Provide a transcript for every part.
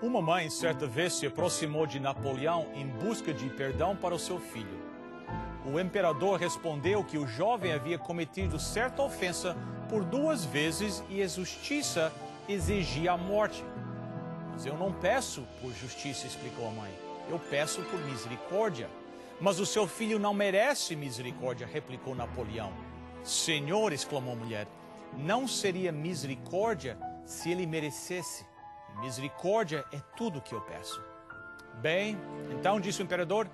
Uma mãe, certa vez, se aproximou de Napoleão em busca de perdão para o seu filho. O imperador respondeu que o jovem havia cometido certa ofensa por 2 vezes e a justiça exigia a morte. Mas eu não peço por justiça, explicou a mãe. Eu peço por misericórdia. Mas o seu filho não merece misericórdia, replicou Napoleão. Senhor, exclamou a mulher, não seria misericórdia se ele merecesse. Misericórdia é tudo o que eu peço. Bem, então disse o imperador,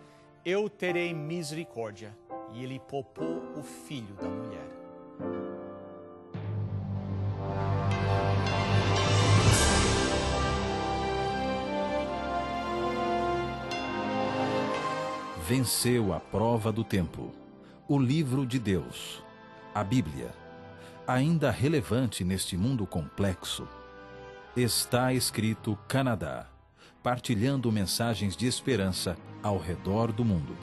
eu terei misericórdia. E ele poupou o filho da mulher. Venceu a prova do tempo. O livro de Deus, a Bíblia, ainda relevante neste mundo complexo. Está escrito Canadá, partilhando mensagens de esperança ao redor do mundo.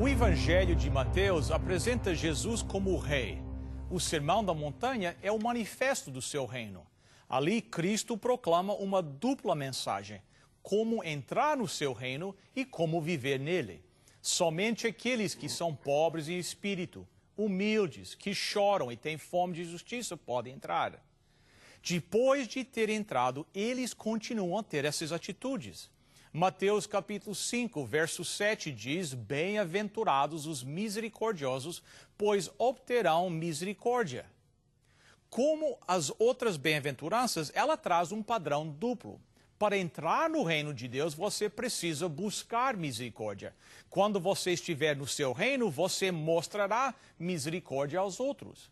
O Evangelho de Mateus apresenta Jesus como o rei. O Sermão da Montanha é o manifesto do seu reino. Ali, Cristo proclama uma dupla mensagem, como entrar no seu reino e como viver nele. Somente aqueles que são pobres em espírito, humildes, que choram e têm fome de justiça podem entrar. Depois de ter entrado, eles continuam a ter essas atitudes. Mateus capítulo 5, verso 7 diz, bem-aventurados os misericordiosos, pois obterão misericórdia. Como as outras bem-aventuranças, ela traz um padrão duplo. Para entrar no reino de Deus, você precisa buscar misericórdia. Quando você estiver no seu reino, você mostrará misericórdia aos outros.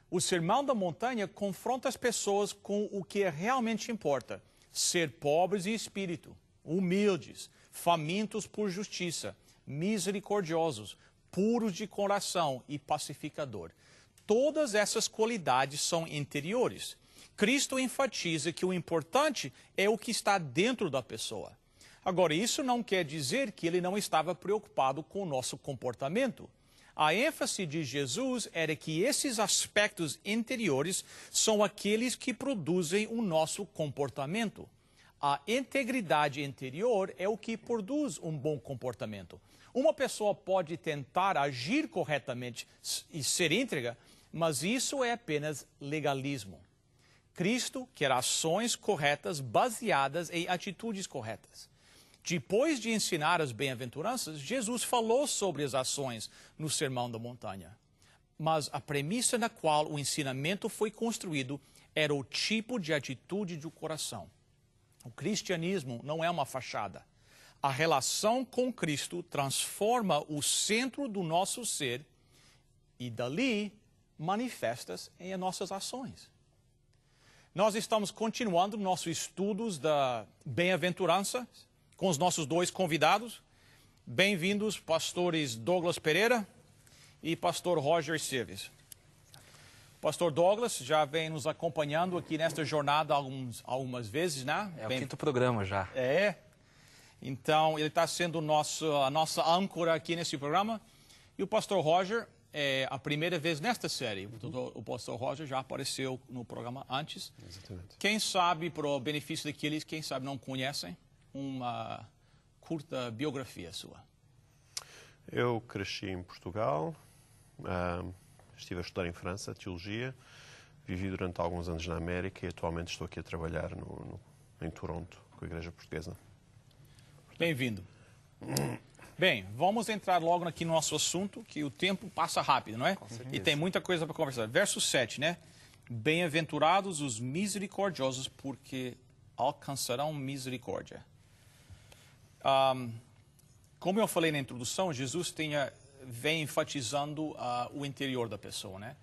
O Sermão da Montanha confronta as pessoas com o que realmente importa. Ser pobres em espírito, humildes, famintos por justiça, misericordiosos, puros de coração e pacificador. Todas essas qualidades são interiores. Cristo enfatiza que o importante é o que está dentro da pessoa. Agora, isso não quer dizer que ele não estava preocupado com o nosso comportamento. A ênfase de Jesus era que esses aspectos interiores são aqueles que produzem o nosso comportamento. A integridade interior é o que produz um bom comportamento. Uma pessoa pode tentar agir corretamente e ser íntegra, mas isso é apenas legalismo. Cristo quer ações corretas baseadas em atitudes corretas. Depois de ensinar as bem-aventuranças, Jesus falou sobre as ações no Sermão da Montanha. Mas a premissa na qual o ensinamento foi construído era o tipo de atitude do coração. O cristianismo não é uma fachada. A relação com Cristo transforma o centro do nosso ser e dali manifesta-se em nossas ações. Nós estamos continuando nossos estudos da bem-aventurança com os nossos 2 convidados. Bem-vindos, pastores Douglas Pereira e pastor Roger Silves. Pastor Douglas já vem nos acompanhando aqui nesta jornada algumas vezes, né? É o 5º programa já. É. Então, ele está sendo a nossa âncora aqui nesse programa. E o pastor Roger é a primeira vez nesta série. O pastor Roger já apareceu no programa antes. Exatamente. Quem sabe, para o benefício daqueles, quem sabe não conhecem, uma curta biografia sua. Eu cresci em Portugal, estive a estudar em França, teologia, vivi durante alguns anos na América e atualmente estou aqui a trabalhar em Toronto, com a Igreja Portuguesa. Bem-vindo. Bem, vamos entrar logo aqui no nosso assunto, que o tempo passa rápido, não é? E tem muita coisa para conversar. Verso 7, né? Bem-aventurados os misericordiosos, porque alcançarão misericórdia. Como eu falei na introdução, Jesus vem enfatizando o interior da pessoa, né?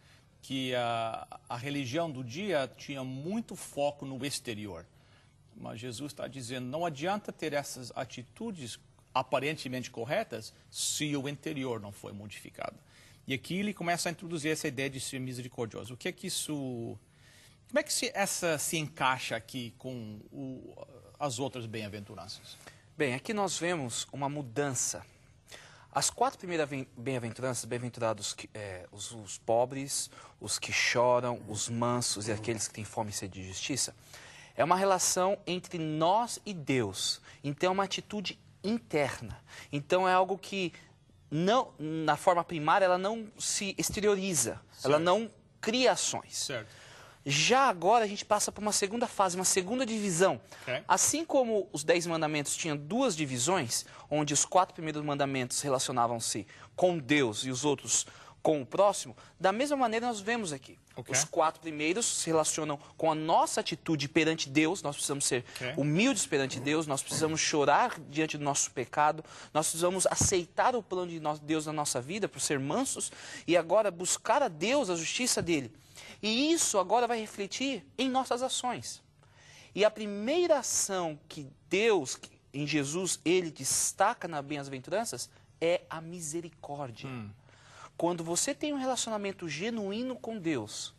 Que a religião do dia tinha muito foco no exterior. Mas Jesus está dizendo, não adianta ter essas atitudes aparentemente corretas se o interior não foi modificado. E aqui ele começa a introduzir essa ideia de ser misericordioso. O que é que isso... Como é que essa se encaixa aqui com as outras bem-aventuranças? Bem, aqui nós vemos uma mudança. As 4 primeiras bem-aventuranças, bem-aventurados os pobres, os que choram, os mansos e aqueles que têm fome e sede de justiça, é uma relação entre nós e Deus. Então é uma atitude interna. Então é algo que, não, na forma primária, ela não se exterioriza, certo. Ela não cria ações. Certo. Já agora a gente passa por uma segunda fase, uma segunda divisão. Okay. Assim como os 10 mandamentos tinham 2 divisões, onde os 4 primeiros mandamentos relacionavam-se com Deus e os outros com o próximo, da mesma maneira nós vemos aqui. Okay. Os 4 primeiros se relacionam com a nossa atitude perante Deus, nós precisamos ser humildes perante Deus, nós precisamos chorar diante do nosso pecado, nós precisamos aceitar o plano de Deus na nossa vida, por ser mansos, e agora buscar a Deus, a justiça dele. E isso agora vai refletir em nossas ações. E a primeira ação que Deus, em Jesus, ele destaca nas bem-aventuranças é a misericórdia. Quando você tem um relacionamento genuíno com Deus,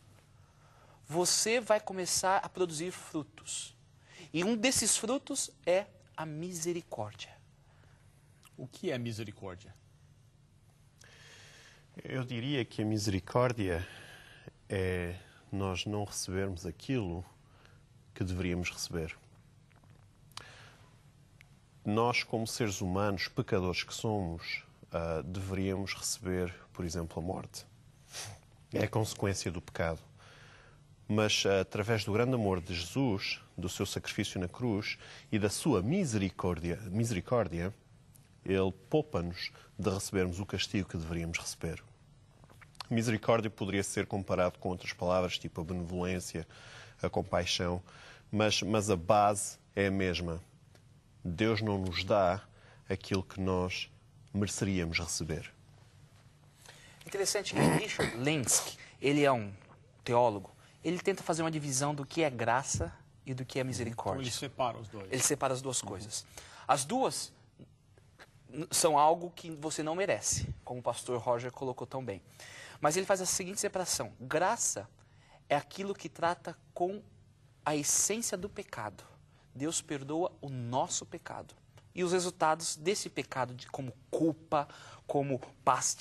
você vai começar a produzir frutos. E um desses frutos é a misericórdia. O que é misericórdia? Eu diria que a misericórdia é nós não recebermos aquilo que deveríamos receber. Nós, como seres humanos, pecadores que somos, deveríamos receber, por exemplo, a morte. É a consequência do pecado. Mas, através do grande amor de Jesus, do seu sacrifício na cruz e da sua misericórdia, Ele poupa-nos de recebermos o castigo que deveríamos receber. Misericórdia poderia ser comparado com outras palavras, tipo a benevolência, a compaixão, mas a base é a mesma. Deus não nos dá aquilo que nós mereceríamos receber. Interessante que Richard Lenski, ele é um teólogo, ele tenta fazer uma divisão do que é graça e do que é misericórdia. Então ele separa os dois. Ele separa as duas coisas. As duas são algo que você não merece, como o pastor Roger colocou tão bem. Mas ele faz a seguinte separação. Graça é aquilo que trata com a essência do pecado. Deus perdoa o nosso pecado. E os resultados desse pecado, como culpa, como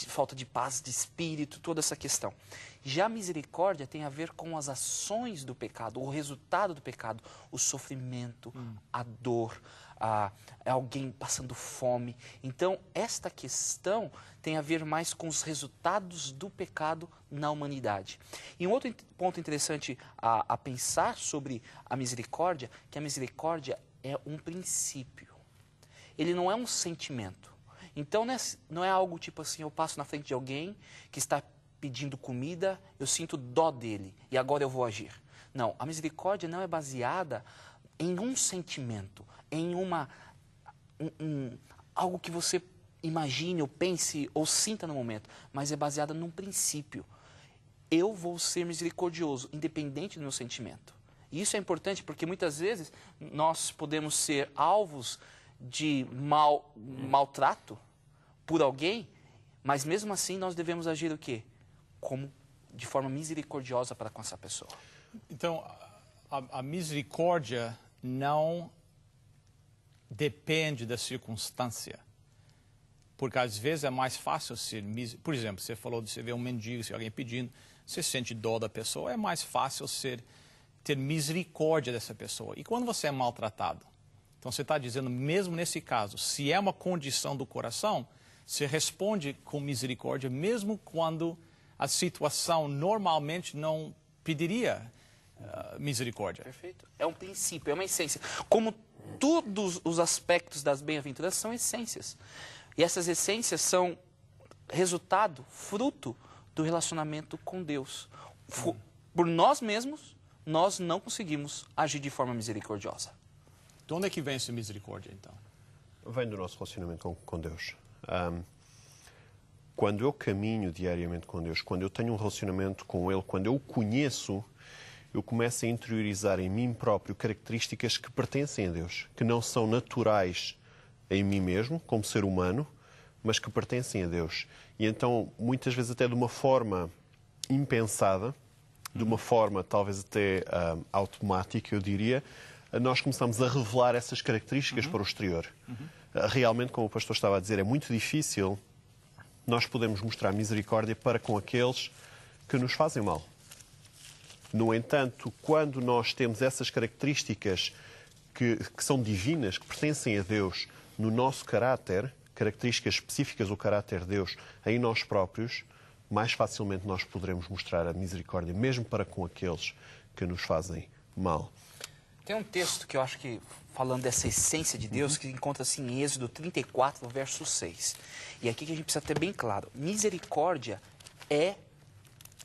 falta de paz de espírito, toda essa questão. Já a misericórdia tem a ver com as ações do pecado, o resultado do pecado, o sofrimento, a dor, alguém passando fome. Então, esta questão tem a ver mais com os resultados do pecado na humanidade. E um outro ponto interessante a pensar sobre a misericórdia, que a misericórdia é um princípio. Ele não é um sentimento. Então, não é algo tipo assim, eu passo na frente de alguém que está pedindo comida, eu sinto dó dele e agora eu vou agir. Não, a misericórdia não é baseada em um sentimento, em algo que você imagine, ou pense, ou sinta no momento, mas é baseada num princípio. Eu vou ser misericordioso, independente do meu sentimento. E isso é importante porque muitas vezes nós podemos ser alvos de maltrato por alguém, mas mesmo assim nós devemos agir o quê? De forma misericordiosa para com essa pessoa. Então, a misericórdia não depende da circunstância. Porque às vezes é mais fácil ser misericórdia. Por exemplo, você falou de você ver um mendigo, se alguém pedindo, você sente dó da pessoa, é mais fácil ter misericórdia dessa pessoa. E quando você é maltratado? Então você está dizendo, mesmo nesse caso, se é uma condição do coração, você responde com misericórdia, mesmo quando a situação normalmente não pediria misericórdia. Perfeito. É um princípio, é uma essência. Como todos os aspectos das bem-aventuranças são essências. E essas essências são resultado, fruto do relacionamento com Deus. Por nós mesmos, nós não conseguimos agir de forma misericordiosa. De onde é que vem essa misericórdia, então? Vem do nosso relacionamento com Deus. Quando eu caminho diariamente com Deus, quando eu tenho um relacionamento com Ele, quando eu o conheço, eu começo a interiorizar em mim próprio características que pertencem a Deus, que não são naturais em mim mesmo, como ser humano, mas que pertencem a Deus. E então, muitas vezes até de uma forma impensada, de uma forma talvez até automática, eu diria, nós começamos a revelar essas características para o exterior. Realmente, como o pastor estava a dizer, é muito difícil nós podemos mostrar misericórdia para com aqueles que nos fazem mal. No entanto, quando nós temos essas características que são divinas, que pertencem a Deus no nosso caráter, características específicas do caráter de Deus em nós próprios, mais facilmente nós poderemos mostrar a misericórdia, mesmo para com aqueles que nos fazem mal. Tem um texto que eu acho que, falando dessa essência de Deus, que encontra-se em Êxodo 34, verso 6. E aqui que a gente precisa ter bem claro, misericórdia é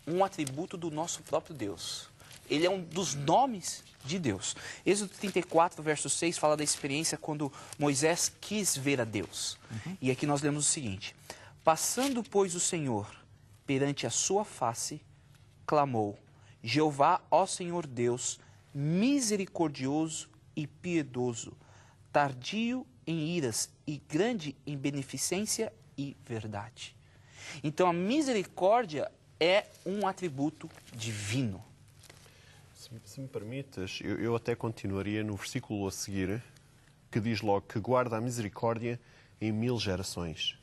um atributo do nosso próprio Deus. Ele é um dos nomes de Deus. Êxodo 34, verso 6, fala da experiência quando Moisés quis ver a Deus. E aqui nós lemos o seguinte: passando, pois, o Senhor perante a sua face, clamou: Jeová, ó Senhor Deus, misericordioso e piedoso, tardio em iras e grande em beneficência e verdade. Então a misericórdia é um atributo divino. Se me permites, eu até continuaria no versículo a seguir, que diz logo que guarda a misericórdia em 1000 gerações.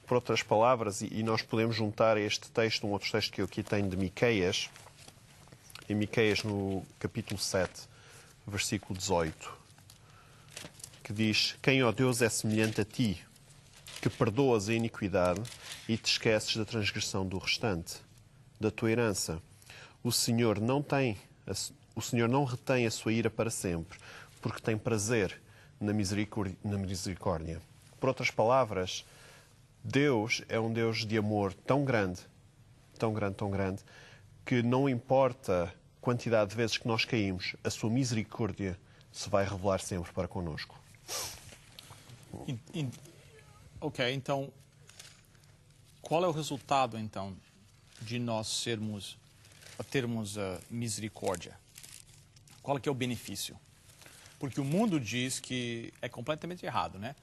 Por outras palavras, e nós podemos juntar a este texto um outro texto que eu aqui tenho de Miqueias, em Miqueias no capítulo 7, versículo 18, que diz: Quem, ó Deus, é semelhante a ti, que perdoas a iniquidade e te esqueces da transgressão do restante, da tua herança. O Senhor não retém a sua ira para sempre, porque tem prazer na misericórdia. Por outras palavras, Deus é um Deus de amor tão grande, tão grande, tão grande, que não importa a quantidade de vezes que nós caímos, a sua misericórdia se vai revelar sempre para connosco. Ok, então, qual é o resultado, então, de nós termos a misericórdia? Qual é que é o benefício? Porque o mundo diz que é completamente errado, né?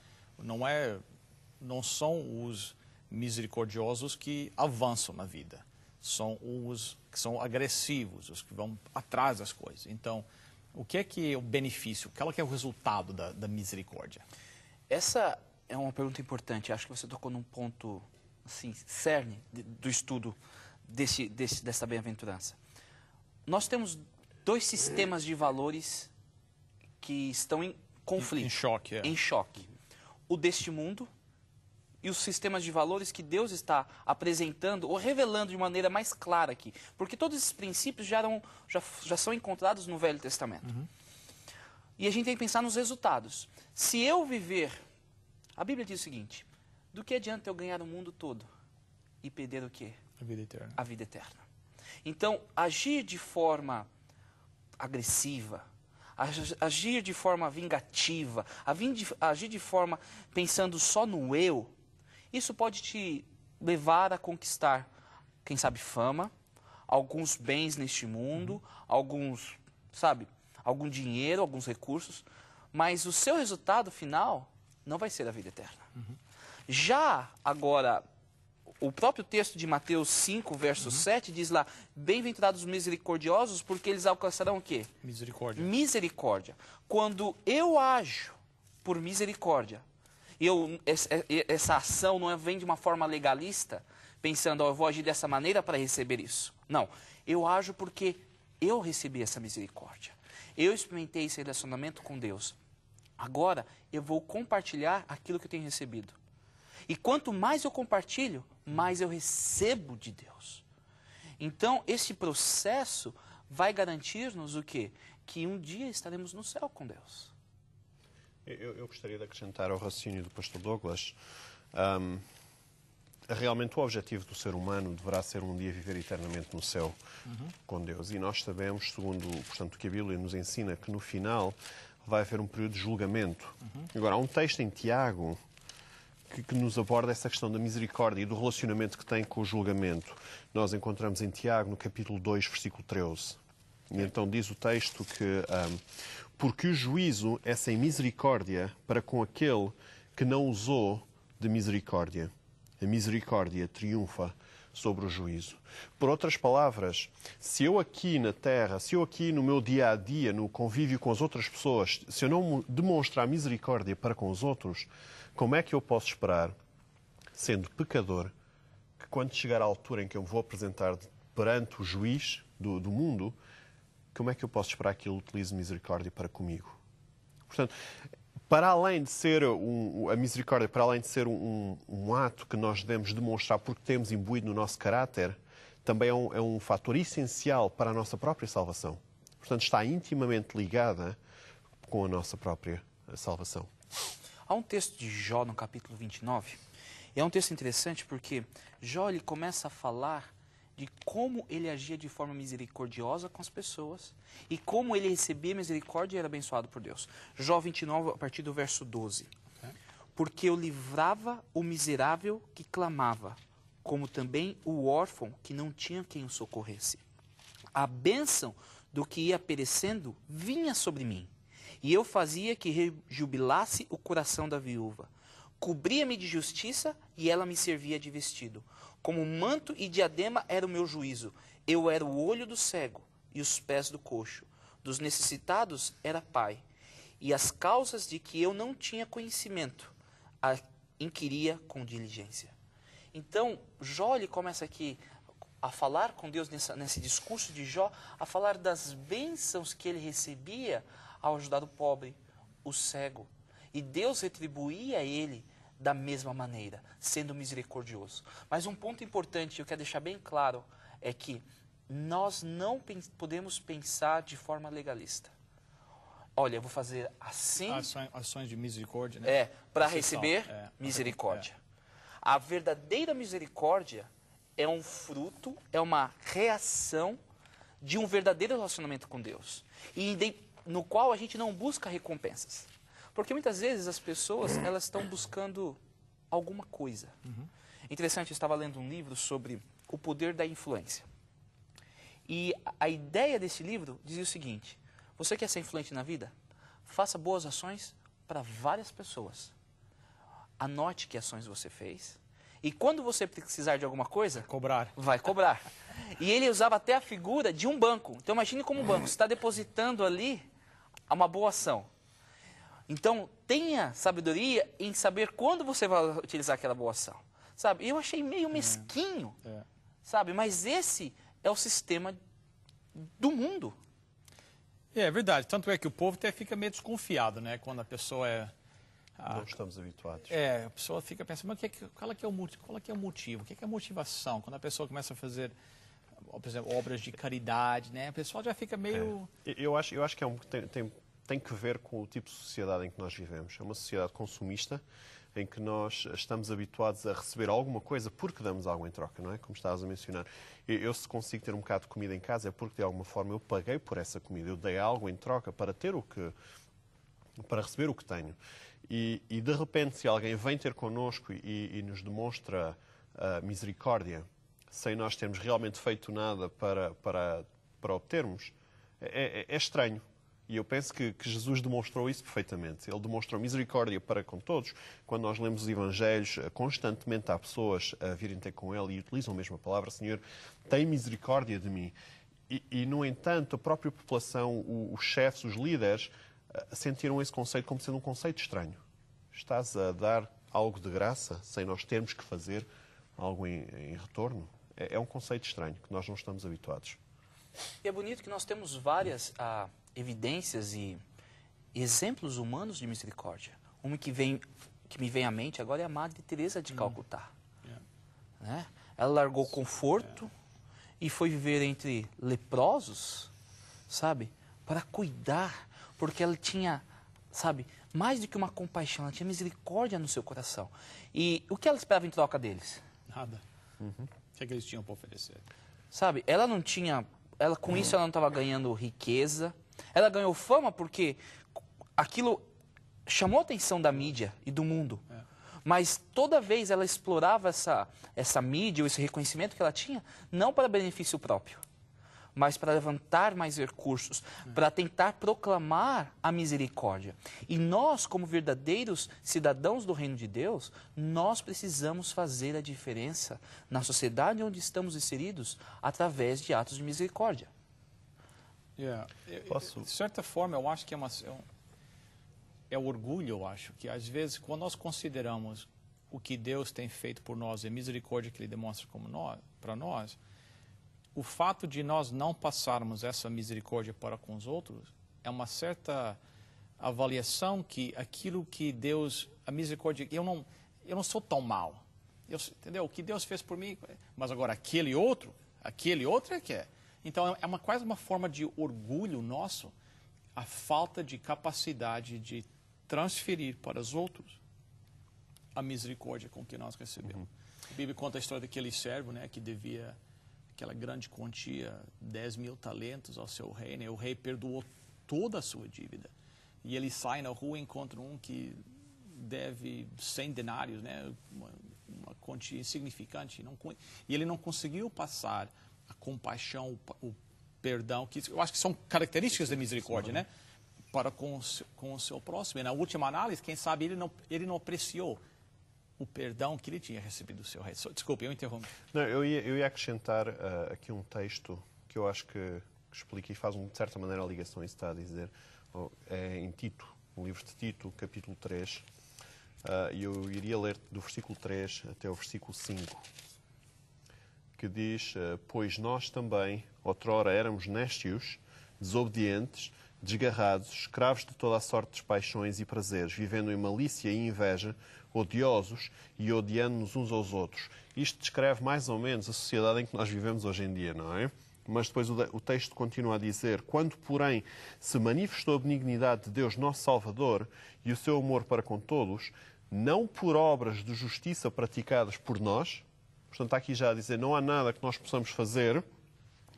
Não são os misericordiosos que avançam na vida. São os que são agressivos, os que vão atrás das coisas. Então, o que é o benefício? Qual é que é o resultado da misericórdia? Essa é uma pergunta importante. Acho que você tocou num ponto, assim, cerne do estudo dessa bem-aventurança. Nós temos dois sistemas de valores que estão em conflito. Em choque, é. Em choque. O deste mundo e os sistemas de valores que Deus está apresentando ou revelando de maneira mais clara aqui. Porque todos esses princípios já são encontrados no Velho Testamento. E a gente tem que pensar nos resultados. Se eu viver... A Bíblia diz o seguinte: do que adianta eu ganhar o mundo todo e perder o quê? A vida eterna. A vida eterna. Então, agir de forma agressiva, agir de forma vingativa, agir de forma pensando só no eu, isso pode te levar a conquistar, quem sabe, fama, alguns bens neste mundo, algum dinheiro, alguns recursos, mas o seu resultado final não vai ser a vida eterna. Já agora, o próprio texto de Mateus 5, verso 7, diz lá: bem-aventurados os misericordiosos, porque eles alcançarão o quê? Misericórdia. Misericórdia. Quando eu ajo por misericórdia, essa ação não vem de uma forma legalista, pensando, eu vou agir dessa maneira para receber isso. Não, eu ajo porque eu recebi essa misericórdia. Eu experimentei esse relacionamento com Deus. Agora, eu vou compartilhar aquilo que eu tenho recebido. E quanto mais eu compartilho, mais eu recebo de Deus. Então, esse processo vai garantir-nos o quê? Que um dia estaremos no céu com Deus. Eu gostaria de acrescentar ao raciocínio do pastor Douglas. Realmente o objetivo do ser humano deverá ser um dia viver eternamente no céu com Deus. E nós sabemos, segundo portanto, que a Bíblia nos ensina, que no final vai haver um período de julgamento. Agora, há um texto em Tiago que nos aborda essa questão da misericórdia e do relacionamento que tem com o julgamento. Nós encontramos em Tiago, no capítulo 2, versículo 13. E então diz o texto que porque o juízo é sem misericórdia para com aquele que não usou de misericórdia. A misericórdia triunfa sobre o juízo. Por outras palavras, se eu aqui na Terra, se eu aqui no meu dia-a-dia, no convívio com as outras pessoas, se eu não demonstrar misericórdia para com os outros, como é que eu posso esperar, sendo pecador, que quando chegar à altura em que eu me vou apresentar perante o juiz do mundo, como é que eu posso esperar que ele utilize misericórdia para comigo? Portanto, para além de ser a misericórdia, para além de ser um ato que nós devemos demonstrar porque temos imbuído no nosso caráter, também é um fator essencial para a nossa própria salvação. Portanto, está intimamente ligada com a nossa própria salvação. Há um texto de Jó no capítulo 29, e é um texto interessante porque Jó ele começa a falar de como ele agia de forma misericordiosa com as pessoas e como ele recebia misericórdia e era abençoado por Deus. Jó 29, a partir do verso 12. Porque eu livrava o miserável que clamava, como também o órfão que não tinha quem o socorresse. A bênção do que ia perecendo vinha sobre mim, e eu fazia que rejubilasse o coração da viúva. Cobria-me de justiça e ela me servia de vestido. Como manto e diadema era o meu juízo. Eu era o olho do cego e os pés do coxo. Dos necessitados era pai. E as causas de que eu não tinha conhecimento, a inquiria com diligência. Então, Jó ele começa aqui a falar com Deus nesse discurso de Jó, a falar das bênçãos que ele recebia ao ajudar o pobre, o cego. E Deus retribuía a ele da mesma maneira, sendo misericordioso. Mas um ponto importante, eu quero deixar bem claro, é que nós não podemos pensar de forma legalista. Olha, eu vou fazer assim... Ações de misericórdia, né? Para receber misericórdia. A verdadeira misericórdia é um fruto, é uma reação de um verdadeiro relacionamento com Deus. E no qual a gente não busca recompensas. Porque muitas vezes as pessoas elas estão buscando alguma coisa. Interessante, eu estava lendo um livro sobre o poder da influência. E a ideia desse livro dizia o seguinte: você quer ser influente na vida? Faça boas ações para várias pessoas. Anote que ações você fez. E quando você precisar de alguma coisa... Vai cobrar. E ele usava até a figura de um banco. Então imagine como um banco. Você está depositando ali uma boa ação. Então, tenha sabedoria em saber quando você vai utilizar aquela boa ação. Sabe? Eu achei meio mesquinho, sabe? Mas esse é o sistema do mundo. É verdade. Tanto é que o povo até fica meio desconfiado, né? Quando a pessoa é... Não estamos habituados. A pessoa fica pensando, mas qual é que é o motivo? O que é a motivação? Quando a pessoa começa a fazer, por exemplo, obras de caridade, né? O pessoal já fica meio... Eu acho que tem que ver com o tipo de sociedade em que nós vivemos. É uma sociedade consumista, em que nós estamos habituados a receber alguma coisa porque damos algo em troca, não é? Como estavas a mencionar. Eu se consigo ter um bocado de comida em casa é porque, de alguma forma, eu paguei por essa comida. Eu dei algo em troca para receber o que tenho. E de repente, se alguém vem ter connosco e nos demonstra misericórdia, sem nós termos realmente feito nada para obtermos, é estranho. E eu penso que Jesus demonstrou isso perfeitamente. Ele demonstrou misericórdia para com todos. Quando nós lemos os Evangelhos, constantemente há pessoas a virem ter com Ele e utilizam a mesma palavra: Senhor, tem misericórdia de mim. E no entanto, a própria população, os chefes, os líderes, sentiram esse conceito como sendo um conceito estranho. Estás a dar algo de graça sem nós termos que fazer algo em retorno? É um conceito estranho, que nós não estamos habituados. E é bonito que nós temos várias evidências e exemplos humanos de misericórdia. Uma que me vem à mente agora é a Madre Teresa de Calcutá. Né? Ela largou o conforto e foi viver entre leprosos, sabe? Para cuidar, porque ela tinha, sabe, mais do que uma compaixão, ela tinha misericórdia no seu coração. E o que ela esperava em troca deles? Nada. O que eles tinham para oferecer? Sabe, ela não tinha... com isso ela não estava ganhando riqueza. Ela ganhou fama porque aquilo chamou a atenção da mídia e do mundo. Mas toda vez ela explorava essa mídia ou esse reconhecimento que ela tinha, não para benefício próprio, mas para levantar mais recursos, para tentar proclamar a misericórdia. E nós, como verdadeiros cidadãos do reino de Deus, nós precisamos fazer a diferença na sociedade onde estamos inseridos através de atos de misericórdia. Posso? De certa forma, eu acho que é o orgulho, eu acho, que às vezes, quando nós consideramos o que Deus tem feito por nós e a misericórdia que Ele demonstra para nós, o fato de nós não passarmos essa misericórdia para com os outros é uma certa avaliação que aquilo que Deus, a misericórdia, eu não sou tão mal, entendeu? O que Deus fez por mim, mas agora aquele outro é que é. Então é quase uma forma de orgulho nosso, a falta de capacidade de transferir para os outros a misericórdia com que nós recebemos. A Bíblia conta a história daquele servo, né, que devia aquela grande quantia, 10.000 talentos ao seu rei, né? O rei perdoou toda a sua dívida. E ele sai na rua e encontra um que deve 100 denários, né? Uma quantia insignificante. E ele não conseguiu passar a compaixão, o perdão, que eu acho que são características da misericórdia, né? Para com o seu próximo. E na última análise, quem sabe ele não apreciou o perdão que ele tinha recebido do seu rei. Desculpe, eu interrompo. Não, eu ia acrescentar aqui um texto que eu acho que explica e faz, de certa maneira, a ligação a isso que está a dizer. É em Tito, no livro de Tito, capítulo 3. E eu iria ler do versículo 3 até o versículo 5, que diz: pois nós também, outrora, éramos néstios, desobedientes, desgarrados, escravos de toda a sorte de paixões e prazeres, vivendo em malícia e inveja, odiosos e odiando-nos uns aos outros. Isto descreve mais ou menos a sociedade em que nós vivemos hoje em dia, não é? Mas depois o texto continua a dizer: quando, porém, se manifestou a benignidade de Deus, nosso Salvador, e o seu amor para com todos, não por obras de justiça praticadas por nós, portanto, está aqui já a dizer, não há nada que nós possamos fazer,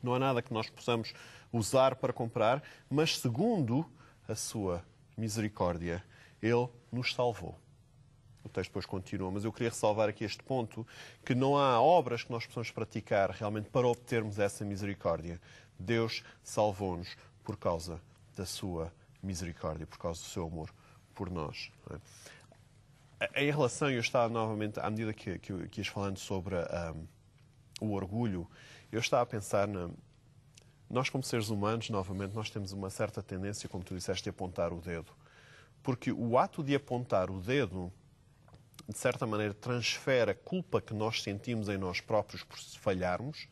não há nada que nós possamos usar para comprar, mas segundo a sua misericórdia, Ele nos salvou. O texto depois continua, mas eu queria ressalvar aqui este ponto, que não há obras que nós possamos praticar realmente para obtermos essa misericórdia. Deus salvou-nos por causa da sua misericórdia, por causa do seu amor por nós. Em relação, eu estava novamente, à medida que ias falando sobre o orgulho, eu estava a pensar nós como seres humanos, novamente, nós temos uma certa tendência, como tu disseste, a apontar o dedo. Porque o ato de apontar o dedo, de certa maneira, transfere a culpa que nós sentimos em nós próprios por falharmos,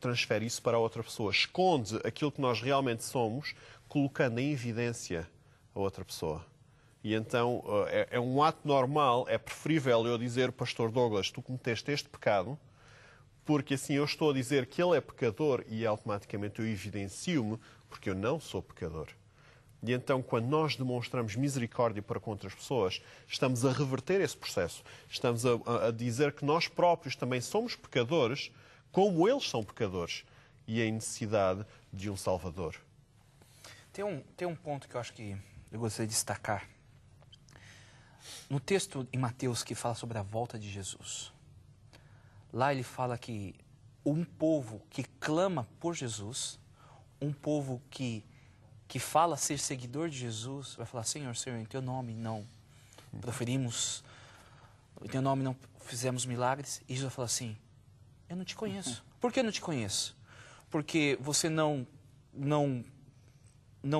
transfere isso para a outra pessoa, esconde aquilo que nós realmente somos, colocando em evidência a outra pessoa. E então é um ato normal, é preferível eu dizer, Pastor Douglas, tu cometeste este pecado, porque assim eu estou a dizer que ele é pecador e automaticamente eu evidencio-me, porque eu não sou pecador. E então, quando nós demonstramos misericórdia para com outras pessoas, estamos a reverter esse processo. Estamos a dizer que nós próprios também somos pecadores, como eles são pecadores, e em necessidade de um Salvador. Tem um ponto que eu acho que eu gostaria de destacar. No texto em Mateus que fala sobre a volta de Jesus, lá ele fala que um povo que clama por Jesus, um povo que fala ser seguidor de Jesus, vai falar: Senhor, Senhor, em teu nome não proferimos, em teu nome não fizemos milagres. E Jesus vai falar assim: eu não te conheço. Por que eu não te conheço? Porque você não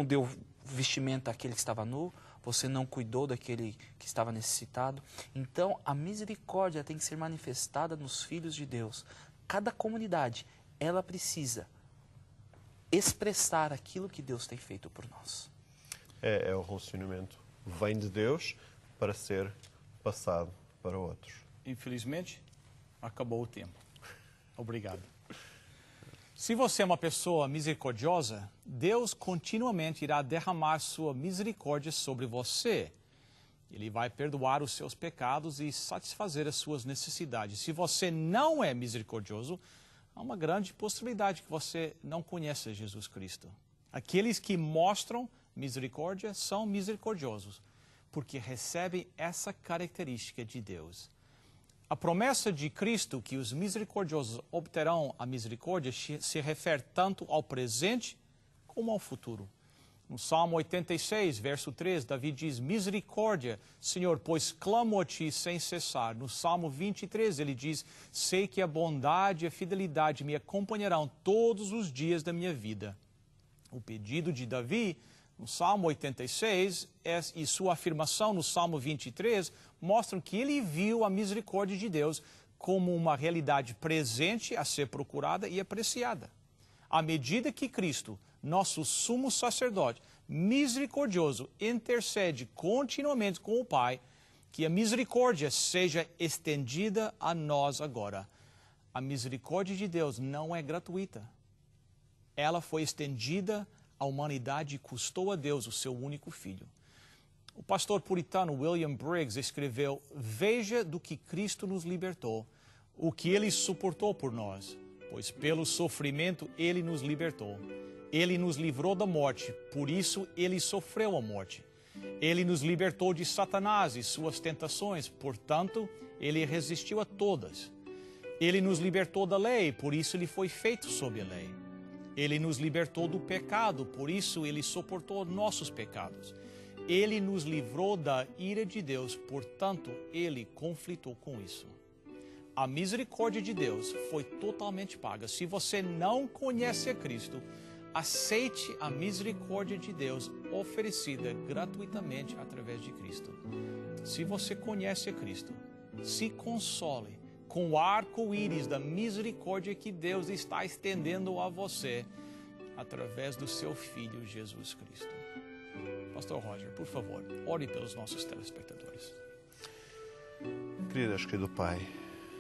deu vestimenta àquele que estava nu, você não cuidou daquele que estava necessitado. Então, a misericórdia tem que ser manifestada nos filhos de Deus. Cada comunidade, ela precisa expressar aquilo que Deus tem feito por nós. É o relacionamento. Vem de Deus para ser passado para outros. Infelizmente, acabou o tempo. Obrigado. Se você é uma pessoa misericordiosa, Deus continuamente irá derramar sua misericórdia sobre você. Ele vai perdoar os seus pecados e satisfazer as suas necessidades. Se você não é misericordioso, há uma grande possibilidade que você não conheça Jesus Cristo. Aqueles que mostram misericórdia são misericordiosos, porque recebem essa característica de Deus. A promessa de Cristo que os misericordiosos obterão a misericórdia se refere tanto ao presente como ao futuro. No Salmo 86, verso 3, Davi diz, misericórdia, Senhor, pois clamo a Ti sem cessar. No Salmo 23, ele diz, sei que a bondade e a fidelidade me acompanharão todos os dias da minha vida. O pedido de Davi, no Salmo 86, e sua afirmação no Salmo 23, mostram que ele viu a misericórdia de Deus como uma realidade presente a ser procurada e apreciada. À medida que Cristo, nosso sumo sacerdote, misericordioso, intercede continuamente com o Pai, que a misericórdia seja estendida a nós agora. A misericórdia de Deus não é gratuita. Ela foi estendida à humanidade e custou a Deus o seu único filho. O pastor puritano William Briggs escreveu, veja do que Cristo nos libertou, o que Ele suportou por nós, pois pelo sofrimento Ele nos libertou. Ele nos livrou da morte, por isso Ele sofreu a morte. Ele nos libertou de Satanás e suas tentações, portanto, Ele resistiu a todas. Ele nos libertou da lei, por isso Ele foi feito sob a lei. Ele nos libertou do pecado, por isso Ele suportou nossos pecados. Ele nos livrou da ira de Deus, portanto, Ele conflitou com isso. A misericórdia de Deus foi totalmente paga. Se você não conhece a Cristo, aceite a misericórdia de Deus oferecida gratuitamente através de Cristo. Se você conhece a Cristo, se console com o arco-íris da misericórdia que Deus está estendendo a você através do seu Filho Jesus Cristo. Pastor Roger, por favor, ore pelos nossos telespectadores. Querido Pai,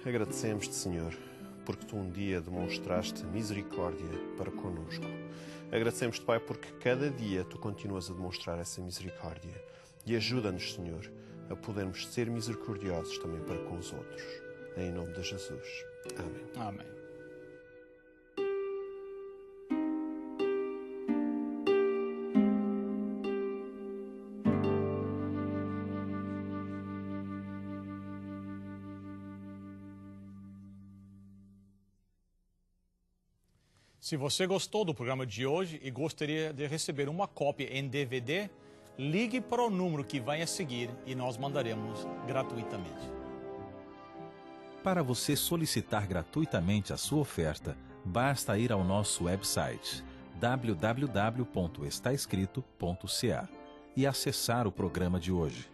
agradecemos-te, Senhor, porque Tu um dia demonstraste misericórdia para conosco. Agradecemos-te, Pai, porque cada dia Tu continuas a demonstrar essa misericórdia. E ajuda-nos, Senhor, a podermos ser misericordiosos também para com os outros. Em nome de Jesus. Amém. Amém. Se você gostou do programa de hoje e gostaria de receber uma cópia em DVD, ligue para o número que vai a seguir e nós mandaremos gratuitamente. Para você solicitar gratuitamente a sua oferta, basta ir ao nosso website www.estaescrito.ca e acessar o programa de hoje.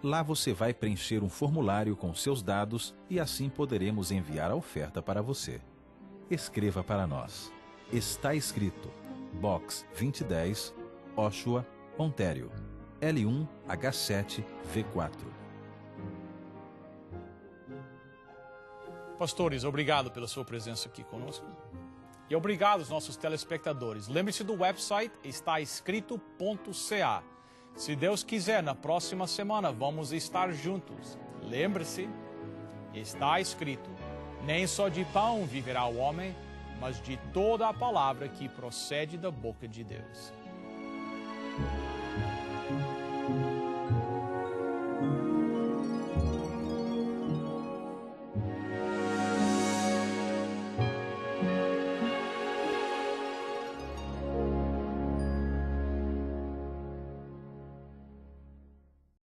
Lá você vai preencher um formulário com seus dados e assim poderemos enviar a oferta para você. Escreva para nós. Está escrito, Box 2010, Oshawa, Ontário, L1H7V4. Pastores, obrigado pela sua presença aqui conosco. E obrigado aos nossos telespectadores. Lembre-se do website estaescrito.ca. Se Deus quiser, na próxima semana vamos estar juntos. Lembre-se, está escrito, nem só de pão viverá o homem, mas de toda a palavra que procede da boca de Deus.